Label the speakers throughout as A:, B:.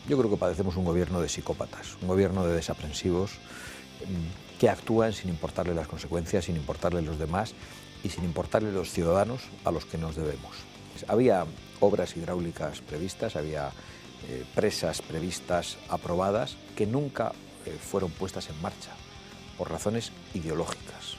A: Yo creo que padecemos un gobierno de psicópatas, un gobierno de desaprensivos que actúan sin importarle las consecuencias, sin importarle los demás y sin importarle los ciudadanos a los que nos debemos. Había obras hidráulicas previstas, había presas previstas, aprobadas, que nunca fueron puestas en marcha por razones ideológicas.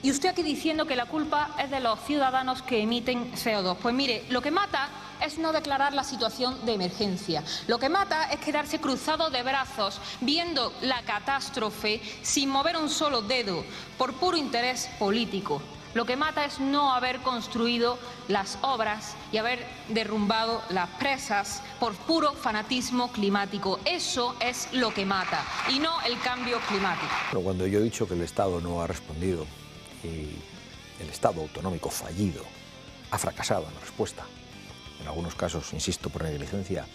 B: Y usted aquí diciendo que la culpa es de los ciudadanos que emiten CO2. Pues mire, lo que mata es no declarar la situación de emergencia. Lo que mata es quedarse cruzado de brazos viendo la catástrofe sin mover un solo dedo por puro interés político. Lo que mata es no haber construido las obras y haber derrumbado las presas por puro fanatismo climático. Eso es lo que mata y no el cambio climático.
A: Pero cuando yo he dicho que el Estado no ha respondido y el Estado autonómico fallido ha fracasado en la respuesta, en algunos casos, insisto, por negligencia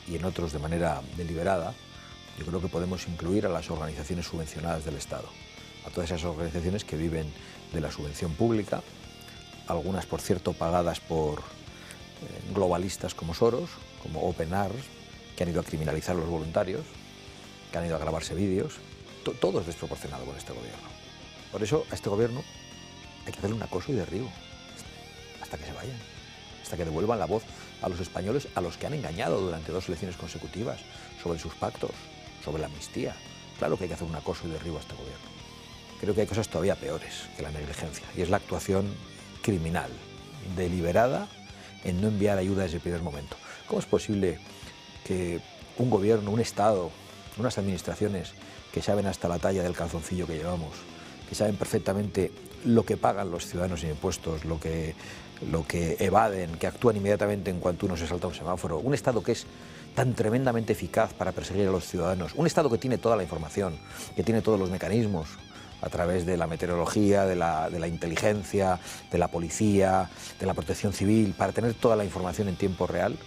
A: y en otros de manera deliberada, yo creo que podemos incluir a las organizaciones subvencionadas del Estado, a todas esas organizaciones que viven de la subvención pública, algunas, por cierto, pagadas por globalistas como Soros, como Open Arms, que han ido a criminalizar a los voluntarios, que han ido a grabarse vídeos. Todo es desproporcionado con este gobierno. Por eso a este gobierno hay que hacerle un acoso y derribo, hasta que se vayan, hasta que devuelvan la voz a los españoles a los que han engañado durante 2 elecciones consecutivas sobre sus pactos, sobre la amnistía. Claro que hay que hacer un acoso y derribo a este gobierno. Creo que hay cosas todavía peores que la negligencia, y es la actuación criminal, deliberada, en no enviar ayuda desde el primer momento. ¿Cómo es posible que un gobierno, un Estado, unas administraciones que saben hasta la talla del calzoncillo que llevamos, que saben perfectamente lo que pagan los ciudadanos en impuestos, lo que evaden, que actúan inmediatamente en cuanto uno se salta un semáforo, un Estado que es tan tremendamente eficaz para perseguir a los ciudadanos, un Estado que tiene toda la información, que tiene todos los mecanismos, a través de la meteorología, de la inteligencia, de la policía, de la protección civil, para tener toda la información en tiempo real,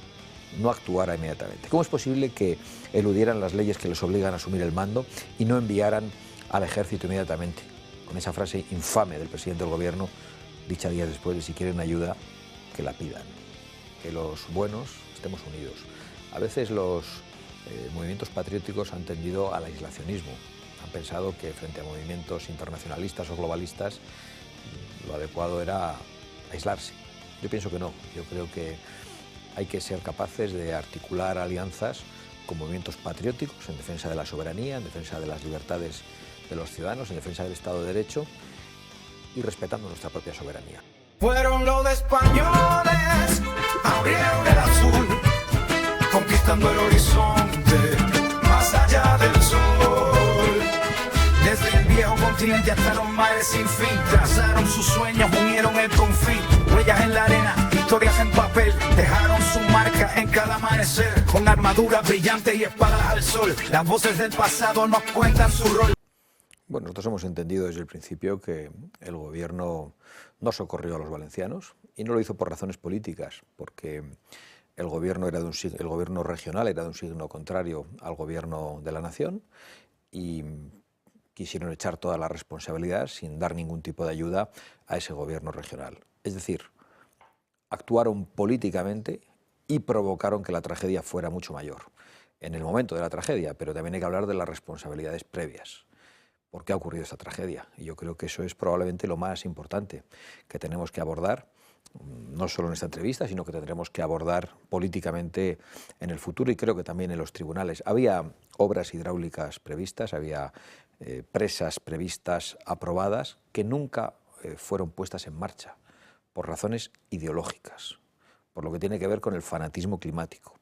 A: no actuara inmediatamente? ¿Cómo es posible que eludieran las leyes que les obligan a asumir el mando y no enviaran al ejército inmediatamente? Con esa frase infame del presidente del gobierno, dicha días después de: si quieren ayuda, que la pidan. Que los buenos estemos unidos. A veces los movimientos patrióticos han tendido al aislacionismo. Han pensado que frente a movimientos internacionalistas o globalistas lo adecuado era aislarse. Yo pienso que no. Yo creo que hay que ser capaces de articular alianzas con movimientos patrióticos en defensa de la soberanía, en defensa de las libertades de los ciudadanos, en defensa del Estado de Derecho y respetando nuestra propia soberanía.
C: Fueron los españoles, abrieron el azul, conquistando el horizonte, más allá del sol. Desde el viejo continente hasta los mares sin fin, trazaron sus sueños, unieron el confín, huellas en la arena, historias en papel, dejaron su marca en cada amanecer, con armaduras brillantes y espadas al sol, las voces del pasado nos cuentan su rol.
A: Bueno, nosotros hemos entendido desde el principio que el gobierno no socorrió a los valencianos y no lo hizo por razones políticas, porque el gobierno regional era de un signo contrario al gobierno de la nación y quisieron echar toda la responsabilidad sin dar ningún tipo de ayuda a ese gobierno regional. Es decir, actuaron políticamente y provocaron que la tragedia fuera mucho mayor en el momento de la tragedia, pero también hay que hablar de las responsabilidades previas. ¿Por qué ha ocurrido esta tragedia? Y yo creo que eso es probablemente lo más importante que tenemos que abordar, no solo en esta entrevista, sino que tendremos que abordar políticamente en el futuro y creo que también en los tribunales. Había obras hidráulicas previstas, había presas previstas, aprobadas, que nunca fueron puestas en marcha por razones ideológicas, por lo que tiene que ver con el fanatismo climático,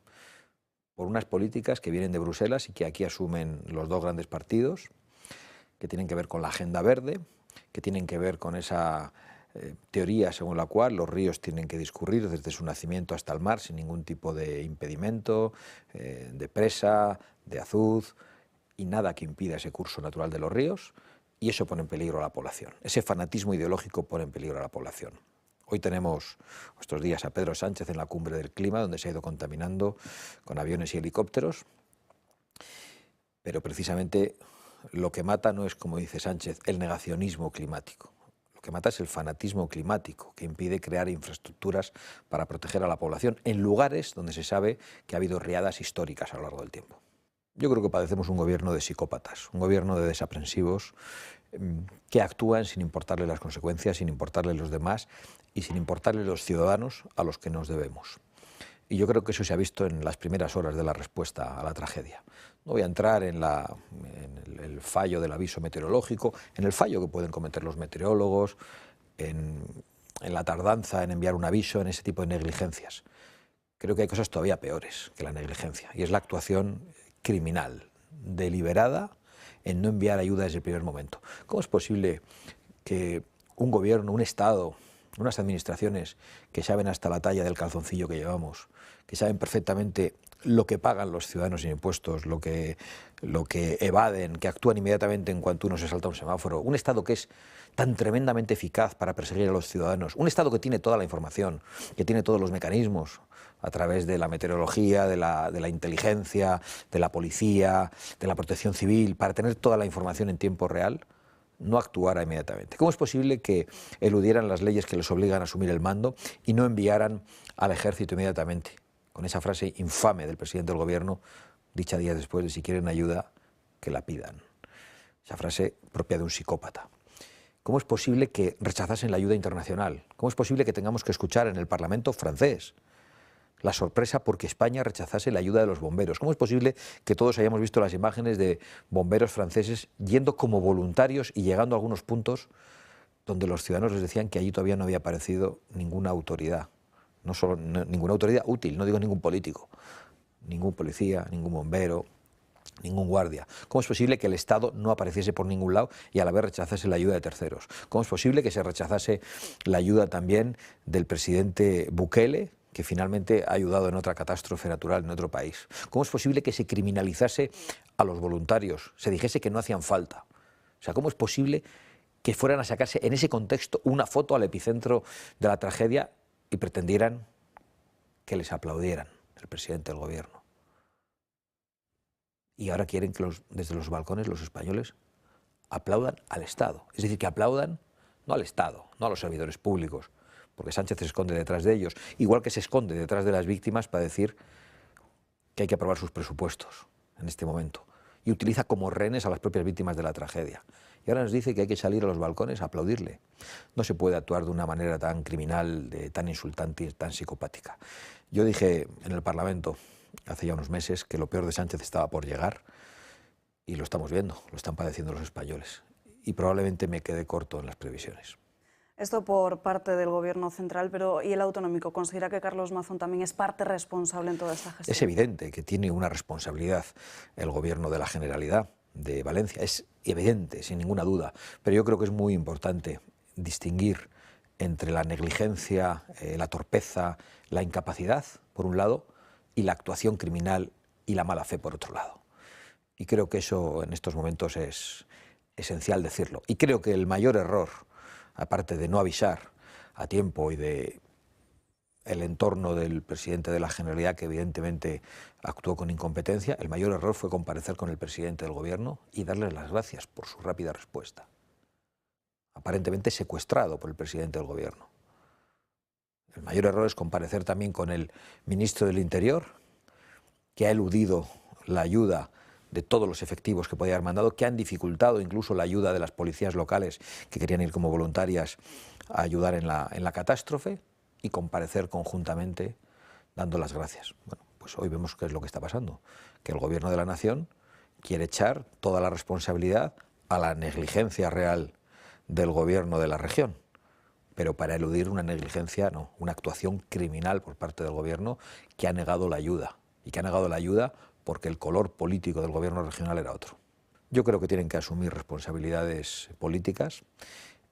A: por unas políticas que vienen de Bruselas y que aquí asumen los 2 grandes partidos, que tienen que ver con la agenda verde, que tienen que ver con esa teoría según la cual los ríos tienen que discurrir desde su nacimiento hasta el mar sin ningún tipo de impedimento, de presa, de azuz y nada que impida ese curso natural de los ríos, y eso pone en peligro a la población. Ese fanatismo ideológico pone en peligro a la población. Hoy tenemos estos días a Pedro Sánchez en la cumbre del clima, donde se ha ido contaminando con aviones y helicópteros, pero precisamente lo que mata no es, como dice Sánchez, el negacionismo climático. Lo que mata es el fanatismo climático, que impide crear infraestructuras para proteger a la población en lugares donde se sabe que ha habido riadas históricas a lo largo del tiempo. Yo creo que padecemos un gobierno de psicópatas, un gobierno de desaprensivos que actúan sin importarle las consecuencias, sin importarle los demás y sin importarle los ciudadanos a los que nos debemos. Y yo creo que eso se ha visto en las primeras horas de la respuesta a la tragedia. No voy a entrar en el fallo del aviso meteorológico, en el fallo que pueden cometer los meteorólogos, en la tardanza en enviar un aviso, en ese tipo de negligencias. Creo que hay cosas todavía peores que la negligencia, y es la actuación criminal, deliberada, en no enviar ayuda desde el primer momento. ¿Cómo es posible que un gobierno, un Estado, unas administraciones que saben hasta la talla del calzoncillo que llevamos, que saben perfectamente lo que pagan los ciudadanos en impuestos, lo que evaden, que actúan inmediatamente en cuanto uno se salta un semáforo, un Estado que es tan tremendamente eficaz para perseguir a los ciudadanos, un Estado que tiene toda la información, que tiene todos los mecanismos a través de la meteorología, de la inteligencia, de la policía, de la protección civil, para tener toda la información en tiempo real, no actuara inmediatamente? ¿Cómo es posible que eludieran las leyes que les obligan a asumir el mando y no enviaran al ejército inmediatamente? Con esa frase infame del presidente del gobierno, dicha días después de si quieren ayuda, que la pidan. Esa frase propia de un psicópata. ¿Cómo es posible que rechazasen la ayuda internacional? ¿Cómo es posible que tengamos que escuchar en el Parlamento francés la sorpresa porque España rechazase la ayuda de los bomberos? ¿Cómo es posible que todos hayamos visto las imágenes de bomberos franceses yendo como voluntarios y llegando a algunos puntos donde los ciudadanos les decían que allí todavía no había aparecido ninguna autoridad? No solo ninguna autoridad útil, no digo ningún político, ningún policía, ningún bombero, ningún guardia. ¿Cómo es posible que el Estado no apareciese por ningún lado y a la vez rechazase la ayuda de terceros? ¿Cómo es posible que se rechazase la ayuda también del presidente Bukele, que finalmente ha ayudado en otra catástrofe natural en otro país? ¿Cómo es posible que se criminalizase a los voluntarios, se dijese que no hacían falta? O sea, ¿cómo es posible que fueran a sacarse en ese contexto una foto al epicentro de la tragedia y pretendieran que les aplaudieran el presidente del gobierno? Y ahora quieren que desde los balcones los españoles aplaudan al Estado. Es decir, que aplaudan no al Estado, no a los servidores públicos, porque Sánchez se esconde detrás de ellos, igual que se esconde detrás de las víctimas para decir que hay que aprobar sus presupuestos en este momento, y utiliza como rehenes a las propias víctimas de la tragedia. Y ahora nos dice que hay que salir a los balcones a aplaudirle. No se puede actuar de una manera tan criminal, tan insultante y tan psicopática. Yo dije en el Parlamento hace ya unos meses que lo peor de Sánchez estaba por llegar, y lo estamos viendo, lo están padeciendo los españoles, y probablemente me quedé corto en las previsiones.
D: Esto por parte del Gobierno central, pero ¿y el autonómico? ¿Considera que Carlos Mazón también es parte responsable en toda esta gestión?
A: Es evidente que tiene una responsabilidad el Gobierno de la Generalidad de Valencia, es evidente, sin ninguna duda, pero yo creo que es muy importante distinguir entre la negligencia, la torpeza, la incapacidad, por un lado, y la actuación criminal y la mala fe, por otro lado. Y creo que eso en estos momentos es esencial decirlo. Y creo que el mayor error, aparte de no avisar a tiempo y de el entorno del presidente de la Generalidad, que evidentemente actuó con incompetencia, el mayor error fue comparecer con el presidente del gobierno y darle las gracias por su rápida respuesta, aparentemente secuestrado por el presidente del gobierno. El mayor error es comparecer también con el ministro del Interior, que ha eludido la ayuda de todos los efectivos que podía haber mandado, que han dificultado incluso la ayuda de las policías locales que querían ir como voluntarias a ayudar en la catástrofe, y comparecer conjuntamente dando las gracias. Bueno, pues hoy vemos qué es lo que está pasando, que el Gobierno de la Nación quiere echar toda la responsabilidad a la negligencia real del Gobierno de la región, pero para eludir una negligencia, no, una actuación criminal por parte del Gobierno que ha negado la ayuda, y que ha negado la ayuda porque el color político del Gobierno regional era otro. Yo creo que tienen que asumir responsabilidades políticas.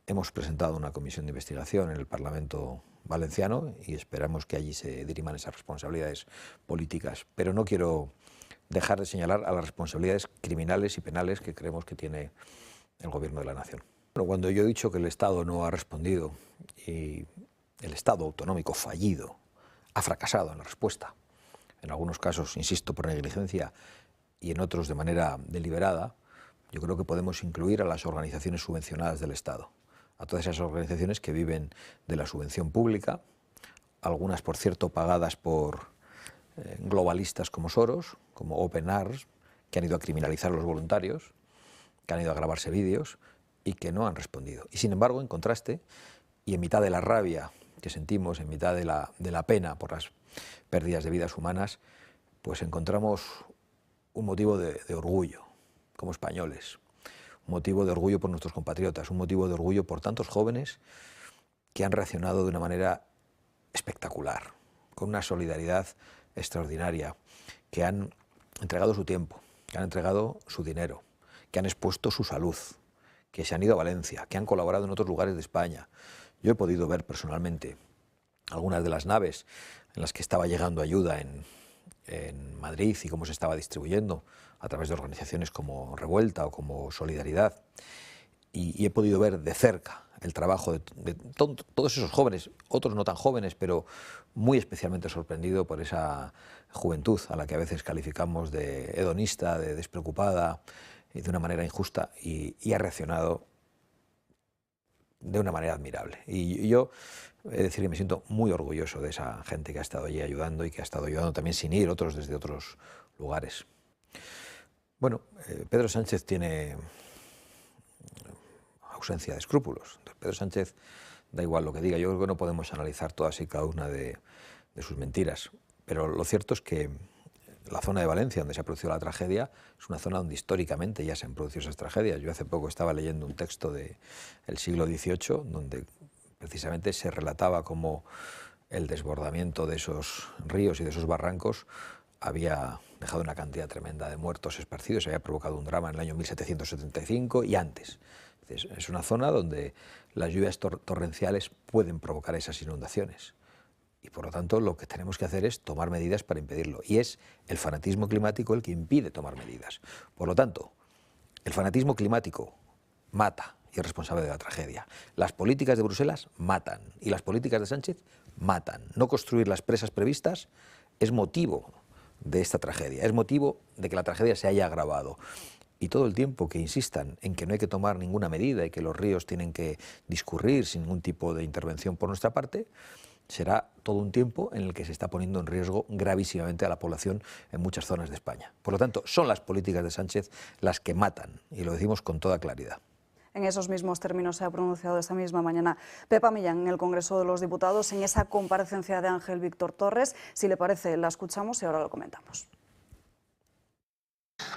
A: Hemos presentado una comisión de investigación en el Parlamento valenciano y esperamos que allí se diriman esas responsabilidades políticas. Pero no quiero dejar de señalar a las responsabilidades criminales y penales que creemos que tiene el Gobierno de la Nación. Bueno, cuando yo he dicho que el Estado no ha respondido y el Estado autonómico fallido ha fracasado en la respuesta, en algunos casos, insisto, por negligencia y en otros de manera deliberada, yo creo que podemos incluir a las organizaciones subvencionadas del Estado, a todas esas organizaciones que viven de la subvención pública, algunas, por cierto, pagadas por globalistas como Soros, como Open Arms, que han ido a criminalizar a los voluntarios, que han ido a grabarse vídeos y que no han respondido. Y sin embargo, en contraste, y en mitad de la rabia que sentimos, en mitad de la pena por las pérdidas de vidas humanas, pues encontramos un motivo de orgullo como españoles, un motivo de orgullo por nuestros compatriotas, un motivo de orgullo por tantos jóvenes que han reaccionado de una manera espectacular, con una solidaridad extraordinaria, que han entregado su tiempo, que han entregado su dinero, que han expuesto su salud, que se han ido a Valencia, que han colaborado en otros lugares de España. Yo he podido ver personalmente algunas de las naves en las que estaba llegando ayuda en Madrid y cómo se estaba distribuyendo a través de organizaciones como Revuelta o como Solidaridad. Y he podido ver de cerca el trabajo de todos esos jóvenes, otros no tan jóvenes, pero muy especialmente sorprendido por esa juventud a la que a veces calificamos de hedonista, de despreocupada y de una manera injusta, y ha reaccionado de una manera admirable. Y yo he de decir que me siento muy orgulloso de esa gente que ha estado allí ayudando y que ha estado ayudando también sin ir, otros desde otros lugares. Bueno, Pedro Sánchez tiene ausencia de escrúpulos. Pedro Sánchez, da igual lo que diga, yo creo que no podemos analizar todas y cada una de sus mentiras, pero lo cierto es que la zona de Valencia, donde se ha producido la tragedia, es una zona donde históricamente ya se han producido esas tragedias. Yo hace poco estaba leyendo un texto del siglo XVIII, donde precisamente se relataba cómo el desbordamiento de esos ríos y de esos barrancos había dejado una cantidad tremenda de muertos esparcidos, había provocado un drama en el año 1775 y antes. Es una zona donde las lluvias torrenciales pueden provocar esas inundaciones. Y por lo tanto lo que tenemos que hacer es tomar medidas para impedirlo. Y es el fanatismo climático el que impide tomar medidas. Por lo tanto, el fanatismo climático mata y es responsable de la tragedia. Las políticas de Bruselas matan y las políticas de Sánchez matan. No construir las presas previstas es motivo de esta tragedia, es motivo de que la tragedia se haya agravado. Y todo el tiempo que insistan en que no hay que tomar ninguna medida y que los ríos tienen que discurrir sin ningún tipo de intervención por nuestra parte, será todo un tiempo en el que se está poniendo en riesgo gravísimamente a la población en muchas zonas de España. Por lo tanto, son las políticas de Sánchez las que matan, y lo decimos con toda claridad.
D: En esos mismos términos se ha pronunciado esta misma mañana Pepa Millán en el Congreso de los Diputados en esa comparecencia de Ángel Víctor Torres. Si le parece, la escuchamos y ahora lo comentamos.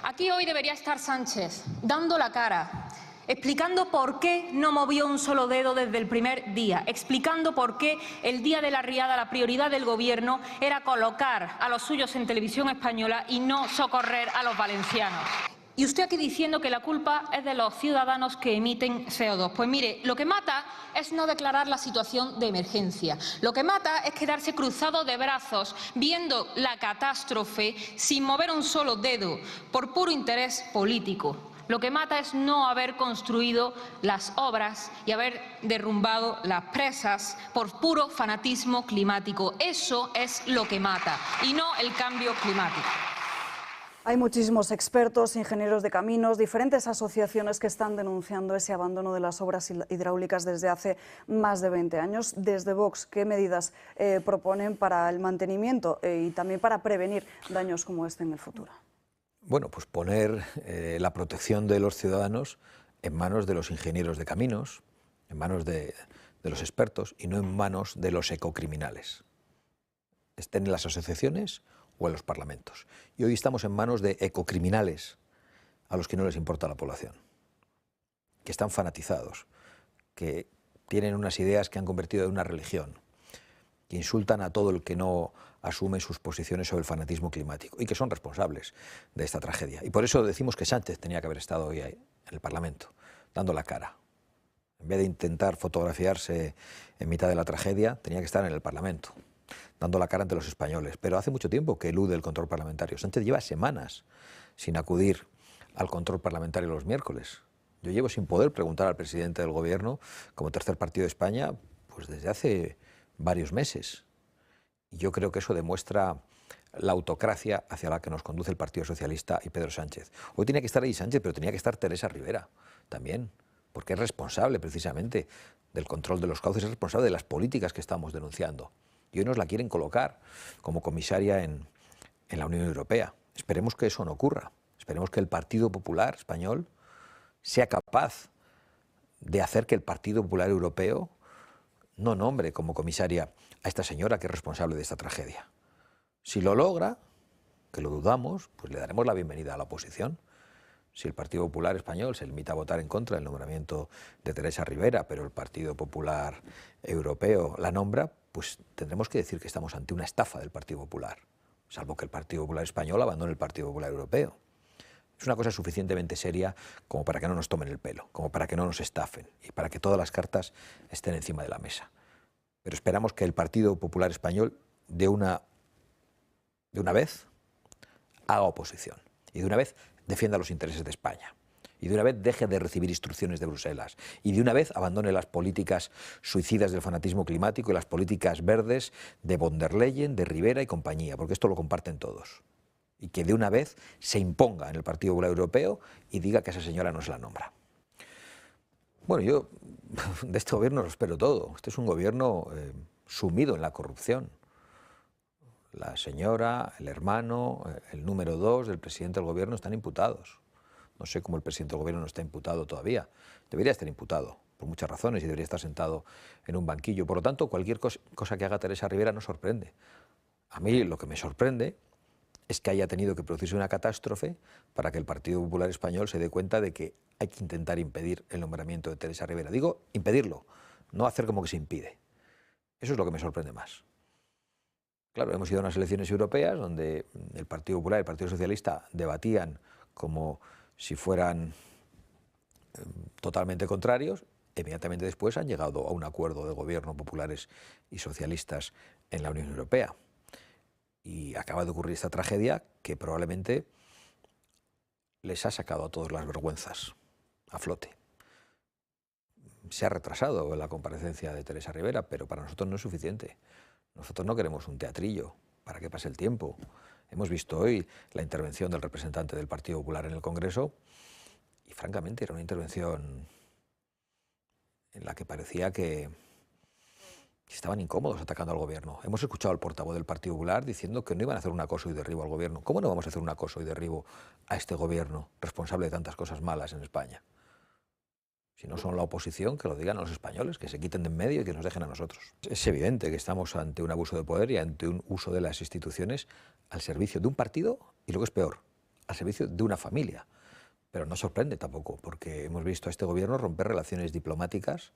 B: Aquí hoy debería estar Sánchez, dando la cara, explicando por qué no movió un solo dedo desde el primer día, explicando por qué el día de la riada la prioridad del Gobierno era colocar a los suyos en Televisión Española y no socorrer a los valencianos. Y usted aquí diciendo que la culpa es de los ciudadanos que emiten CO2. Pues mire, lo que mata es no declarar la situación de emergencia. Lo que mata es quedarse cruzado de brazos viendo la catástrofe sin mover un solo dedo por puro interés político. Lo que mata es no haber construido las obras y haber derrumbado las presas por puro fanatismo climático. Eso es lo que mata y no el cambio climático.
D: Hay muchísimos expertos, ingenieros de caminos, diferentes asociaciones que están denunciando ese abandono de las obras hidráulicas desde hace más de 20 años. Desde Vox, ¿qué medidas proponen para el mantenimiento y también para prevenir daños como este en el futuro?
A: Bueno, pues poner la protección de los ciudadanos en manos de los ingenieros de caminos, en manos de los expertos y no en manos de los ecocriminales. Estén en las asociaciones o en los parlamentos. Y hoy estamos en manos de ecocriminales a los que no les importa la población, que están fanatizados, que tienen unas ideas que han convertido en una religión, que insultan a todo el que no asume sus posiciones sobre el fanatismo climático y que son responsables de esta tragedia. Y por eso decimos que Sánchez tenía que haber estado hoy ahí, en el Parlamento, dando la cara. En vez de intentar fotografiarse en mitad de la tragedia, tenía que estar en el Parlamento, dando la cara ante los españoles. Pero hace mucho tiempo que elude el control parlamentario. Sánchez lleva semanas sin acudir al control parlamentario los miércoles. Yo llevo sin poder preguntar al presidente del Gobierno, como tercer partido de España, pues desde hace varios meses. Y yo creo que eso demuestra la autocracia hacia la que nos conduce el Partido Socialista y Pedro Sánchez. Hoy tenía que estar ahí Sánchez, pero tenía que estar Teresa Rivera también, porque es responsable precisamente del control de los cauces, es responsable de las políticas que estamos denunciando. Y hoy nos la quieren colocar como comisaria en la Unión Europea. Esperemos que eso no ocurra. Esperemos que el Partido Popular Español sea capaz de hacer que el Partido Popular Europeo no nombre como comisaria a esta señora que es responsable de esta tragedia. Si lo logra, que lo dudamos, pues le daremos la bienvenida a la oposición. Si el Partido Popular Español se limita a votar en contra del nombramiento de Teresa Rivera, pero el Partido Popular Europeo la nombra, pues tendremos que decir que estamos ante una estafa del Partido Popular, salvo que el Partido Popular Español abandone el Partido Popular Europeo. Es una cosa suficientemente seria como para que no nos tomen el pelo, como para que no nos estafen y para que todas las cartas estén encima de la mesa. Pero esperamos que el Partido Popular Español de una vez haga oposición y de una vez defienda los intereses de España y de una vez deje de recibir instrucciones de Bruselas y de una vez abandone las políticas suicidas del fanatismo climático y las políticas verdes de von der Leyen, de Rivera y compañía, porque esto lo comparten todos. Y que de una vez se imponga en el Partido Popular Europeo y diga que esa señora no se la nombra. Bueno, yo de este gobierno lo espero todo. Este es un gobierno sumido en la corrupción. La señora, el hermano, el número 2 del presidente del gobierno están imputados. No sé cómo el presidente del gobierno no está imputado todavía. Debería estar imputado por muchas razones y debería estar sentado en un banquillo. Por lo tanto, cualquier cosa que haga Teresa Rivera no sorprende. A mí lo que me sorprende es que haya tenido que producirse una catástrofe para que el Partido Popular Español se dé cuenta de que hay que intentar impedir el nombramiento de Teresa Rivera. Digo, impedirlo, no hacer como que se impide. Eso es lo que me sorprende más. Claro, hemos ido a unas elecciones europeas donde el Partido Popular y el Partido Socialista debatían como si fueran totalmente contrarios. Inmediatamente después han llegado a un acuerdo de gobierno populares y socialistas en la Unión Europea. Y acaba de ocurrir esta tragedia que probablemente les ha sacado a todos las vergüenzas a flote. Se ha retrasado la comparecencia de Teresa Rivera, pero para nosotros no es suficiente. Nosotros no queremos un teatrillo para que pase el tiempo. Hemos visto hoy la intervención del representante del Partido Popular en el Congreso y francamente era una intervención en la que parecía que estaban incómodos atacando al gobierno. Hemos escuchado al portavoz del Partido Popular diciendo que no iban a hacer un acoso y derribo al gobierno. ¿Cómo no vamos a hacer un acoso y derribo a este gobierno responsable de tantas cosas malas en España? Si no son la oposición, que lo digan a los españoles, que se quiten de en medio y que nos dejen a nosotros. Es evidente que estamos ante un abuso de poder y ante un uso de las instituciones al servicio de un partido y, lo que es peor, al servicio de una familia. Pero no sorprende tampoco, porque hemos visto a este gobierno romper relaciones diplomáticas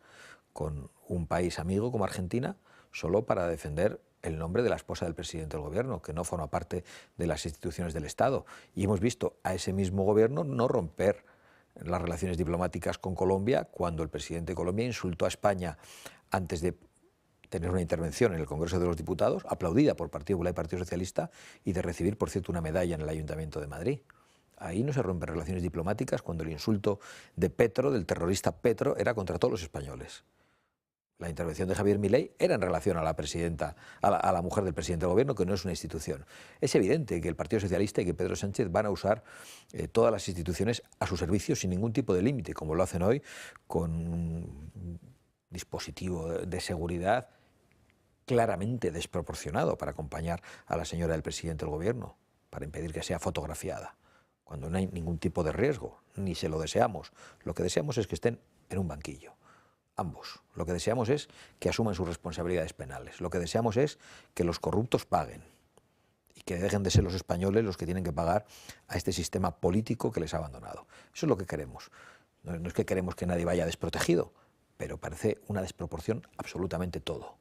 A: con un país amigo como Argentina solo para defender el nombre de la esposa del presidente del gobierno, que no forma parte de las instituciones del Estado. Y hemos visto a ese mismo gobierno no romper las relaciones diplomáticas con Colombia cuando el presidente de Colombia insultó a España antes de tener una intervención en el Congreso de los Diputados, aplaudida por Partido Popular y Partido Socialista, y de recibir, por cierto, una medalla en el Ayuntamiento de Madrid. Ahí no se rompen relaciones diplomáticas cuando el insulto de Petro, del terrorista Petro, era contra todos los españoles. La intervención de Javier Milei era en relación a la presidenta, a la mujer del presidente del gobierno, que no es una institución. Es evidente que el Partido Socialista y que Pedro Sánchez van a usar todas las instituciones a su servicio sin ningún tipo de límite, como lo hacen hoy con un dispositivo de seguridad claramente desproporcionado para acompañar a la señora del presidente del gobierno, para impedir que sea fotografiada, cuando no hay ningún tipo de riesgo, ni se lo deseamos. Lo que deseamos es que estén en un banquillo. Ambos. Lo que deseamos es que asuman sus responsabilidades penales. Lo que deseamos es que los corruptos paguen y que dejen de ser los españoles los que tienen que pagar a este sistema político que les ha abandonado. Eso es lo que queremos. No es que queremos que nadie vaya desprotegido, pero parece una desproporción absolutamente todo.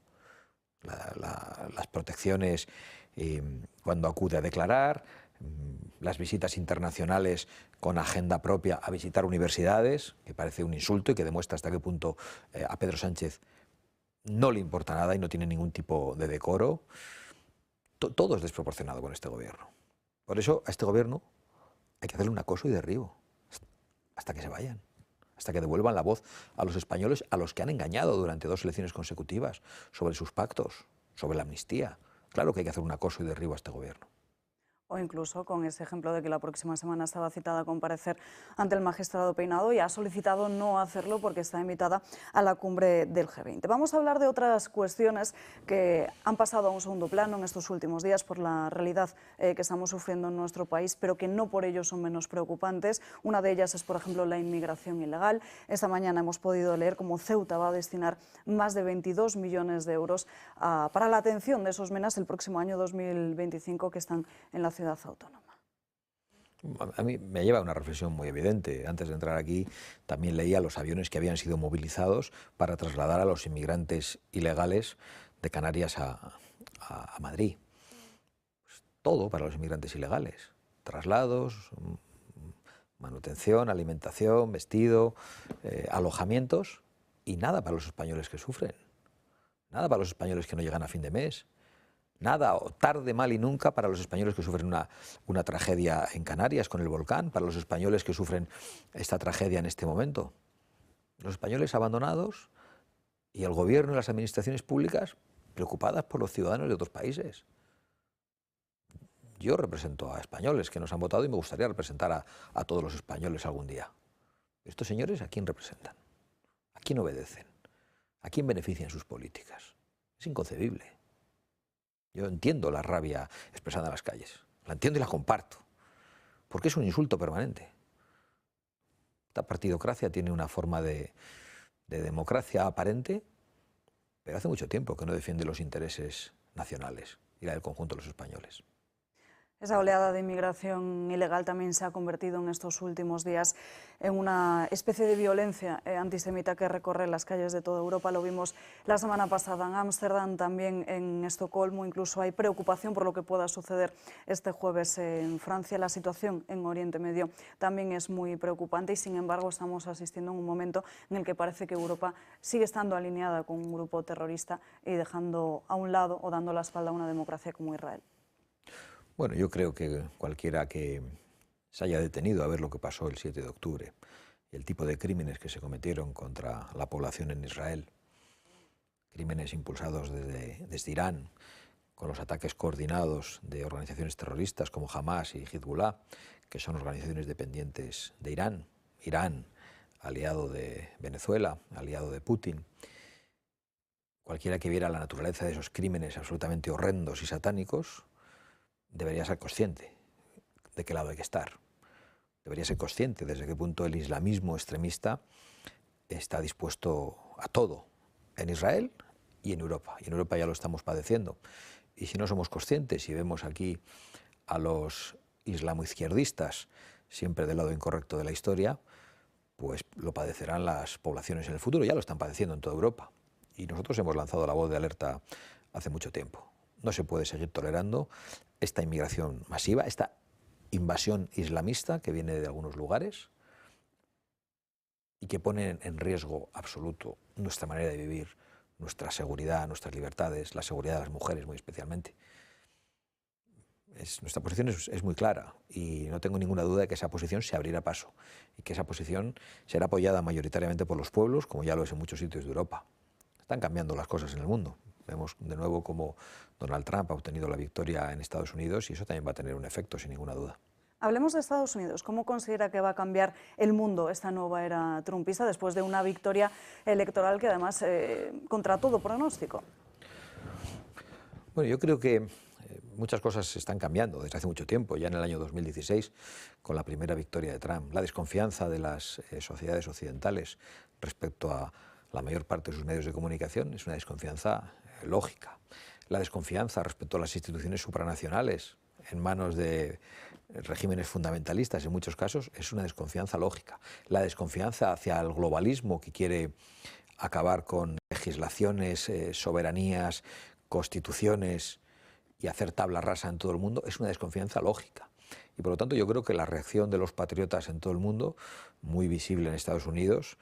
A: Las protecciones cuando acude a declarar, las visitas internacionales con agenda propia a visitar universidades, que parece un insulto y que demuestra hasta qué punto a Pedro Sánchez no le importa nada y no tiene ningún tipo de decoro. Todo es desproporcionado con este gobierno. Por eso a este gobierno hay que hacerle un acoso y derribo hasta que se vayan, hasta que devuelvan la voz a los españoles a los que han engañado durante 2 elecciones consecutivas sobre sus pactos, sobre la amnistía. Claro que hay que hacer un acoso y derribo a este gobierno.
D: O incluso con ese ejemplo de que la próxima semana estaba citada a comparecer ante el magistrado Peinado y ha solicitado no hacerlo porque está invitada a la cumbre del G20. Vamos a hablar de otras cuestiones que han pasado a un segundo plano en estos últimos días por la realidad que estamos sufriendo en nuestro país, pero que no por ello son menos preocupantes. Una de ellas es, por ejemplo, la inmigración ilegal. Esta mañana hemos podido leer cómo Ceuta va a destinar más de 22 millones de euros para la atención de esos menas el próximo año 2025 que están en la ciudad autónoma.
A: A mí me lleva a una reflexión muy evidente. Antes de entrar aquí también leía los aviones que habían sido movilizados para trasladar a los inmigrantes ilegales de Canarias a Madrid. Pues todo para los inmigrantes ilegales. Traslados, manutención, alimentación, vestido, alojamientos y nada para los españoles que sufren. Nada para los españoles que no llegan a fin de mes. Nada, o tarde, mal y nunca para los españoles que sufren una tragedia en Canarias con el volcán, para los españoles que sufren esta tragedia en este momento. Los españoles abandonados y el gobierno y las administraciones públicas preocupadas por los ciudadanos de otros países. Yo represento a españoles que nos han votado y me gustaría representar a todos los españoles algún día. ¿Estos señores a quién representan? ¿A quién obedecen? ¿A quién benefician sus políticas? Es inconcebible. Yo entiendo la rabia expresada en las calles, la entiendo y la comparto, porque es un insulto permanente. Esta partidocracia tiene una forma de democracia aparente, pero hace mucho tiempo que no defiende los intereses nacionales y la del conjunto de los españoles.
D: Esa oleada de inmigración ilegal también se ha convertido en estos últimos días en una especie de violencia antisemita que recorre las calles de toda Europa. Lo vimos la semana pasada en Ámsterdam, también en Estocolmo. Incluso hay preocupación por lo que pueda suceder este jueves en Francia. La situación en Oriente Medio también es muy preocupante y, sin embargo, estamos asistiendo a un momento en el que parece que Europa sigue estando alineada con un grupo terrorista y dejando a un lado o dando la espalda a una democracia como Israel.
A: Bueno, yo creo que cualquiera que se haya detenido a ver lo que pasó el 7 de octubre y el tipo de crímenes que se cometieron contra la población en Israel, crímenes impulsados desde Irán, con los ataques coordinados de organizaciones terroristas como Hamas y Hezbollah, que son organizaciones dependientes de Irán, aliado de Venezuela, aliado de Putin. Cualquiera que viera la naturaleza de esos crímenes absolutamente horrendos y satánicos debería ser consciente de qué lado hay que estar. Debería ser consciente desde qué punto el islamismo extremista está dispuesto a todo en Israel y en Europa. Y en Europa ya lo estamos padeciendo. Y si no somos conscientes y vemos aquí a los islamoizquierdistas siempre del lado incorrecto de la historia, pues lo padecerán las poblaciones en el futuro. Ya lo están padeciendo en toda Europa. Y nosotros hemos lanzado la voz de alerta hace mucho tiempo. No se puede seguir tolerando esta inmigración masiva, esta invasión islamista que viene de algunos lugares y que pone en riesgo absoluto nuestra manera de vivir, nuestra seguridad, nuestras libertades, la seguridad de las mujeres muy especialmente. Nuestra posición es muy clara y no tengo ninguna duda de que esa posición se abrirá paso y que esa posición será apoyada mayoritariamente por los pueblos, como ya lo es en muchos sitios de Europa. Están cambiando las cosas en el mundo. Vemos de nuevo cómo Donald Trump ha obtenido la victoria en Estados Unidos y eso también va a tener un efecto, sin ninguna duda.
D: Hablemos de Estados Unidos. ¿Cómo considera que va a cambiar el mundo esta nueva era trumpista después de una victoria electoral que además contra todo pronóstico?
A: Bueno, yo creo que muchas cosas están cambiando desde hace mucho tiempo. Ya en el año 2016, con la primera victoria de Trump, la desconfianza de las sociedades occidentales respecto a la mayor parte de sus medios de comunicación es una desconfianza lógica. La desconfianza respecto a las instituciones supranacionales en manos de regímenes fundamentalistas en muchos casos es una desconfianza lógica. La desconfianza hacia el globalismo que quiere acabar con legislaciones, soberanías, constituciones y hacer tabla rasa en todo el mundo es una desconfianza lógica. Y por lo tanto yo creo que la reacción de los patriotas en todo el mundo, muy visible en Estados Unidos,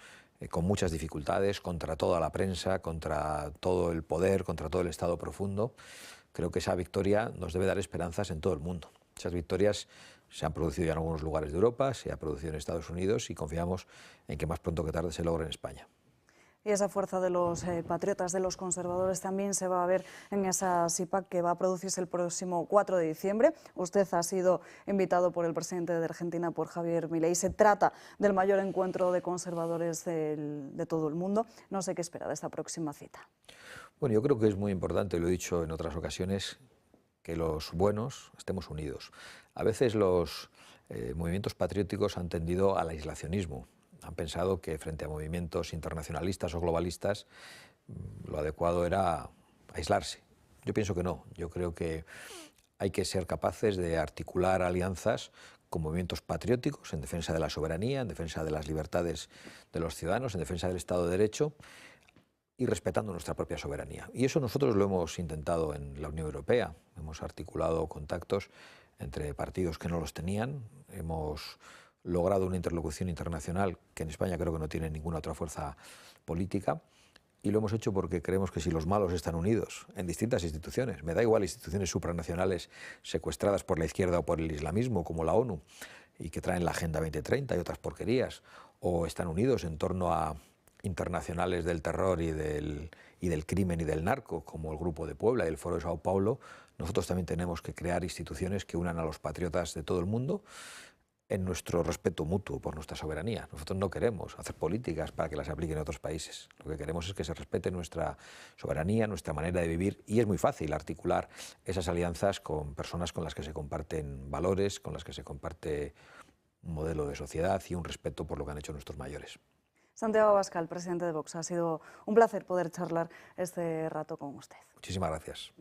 A: con muchas dificultades, contra toda la prensa, contra todo el poder, contra todo el Estado profundo, creo que esa victoria nos debe dar esperanzas en todo el mundo. Esas victorias se han producido ya en algunos lugares de Europa, se ha producido en Estados Unidos y confiamos en que más pronto que tarde se logre en España.
D: Y esa fuerza de los patriotas, de los conservadores, también se va a ver en esa CIPAC que va a producirse el próximo 4 de diciembre. Usted ha sido invitado por el presidente de Argentina, por Javier Milei. Se trata del mayor encuentro de conservadores de todo el mundo. No sé qué espera de esta próxima cita.
A: Bueno, yo creo que es muy importante, lo he dicho en otras ocasiones, que los buenos estemos unidos. A veces los movimientos patrióticos han tendido al aislacionismo. Han pensado que frente a movimientos internacionalistas o globalistas lo adecuado era aislarse. Yo pienso que no. Yo creo que hay que ser capaces de articular alianzas con movimientos patrióticos en defensa de la soberanía, en defensa de las libertades de los ciudadanos, en defensa del Estado de Derecho y respetando nuestra propia soberanía. Y eso nosotros lo hemos intentado en la Unión Europea. Hemos articulado contactos entre partidos que no los tenían. Hemos logrado una interlocución internacional que en España creo que no tiene ninguna otra fuerza política, y lo hemos hecho porque creemos que si los malos están unidos en distintas instituciones, me da igual instituciones supranacionales secuestradas por la izquierda o por el islamismo como la ONU y que traen la Agenda 2030 y otras porquerías, o están unidos en torno a internacionales del terror y del crimen y del narco como el Grupo de Puebla y el Foro de Sao Paulo, nosotros también tenemos que crear instituciones que unan a los patriotas de todo el mundo en nuestro respeto mutuo por nuestra soberanía. Nosotros no queremos hacer políticas para que las apliquen en otros países. Lo que queremos es que se respete nuestra soberanía, nuestra manera de vivir, y es muy fácil articular esas alianzas con personas con las que se comparten valores, con las que se comparte un modelo de sociedad y un respeto por lo que han hecho nuestros mayores.
D: Santiago Abascal, presidente de Vox, ha sido un placer poder charlar este rato con usted.
A: Muchísimas gracias.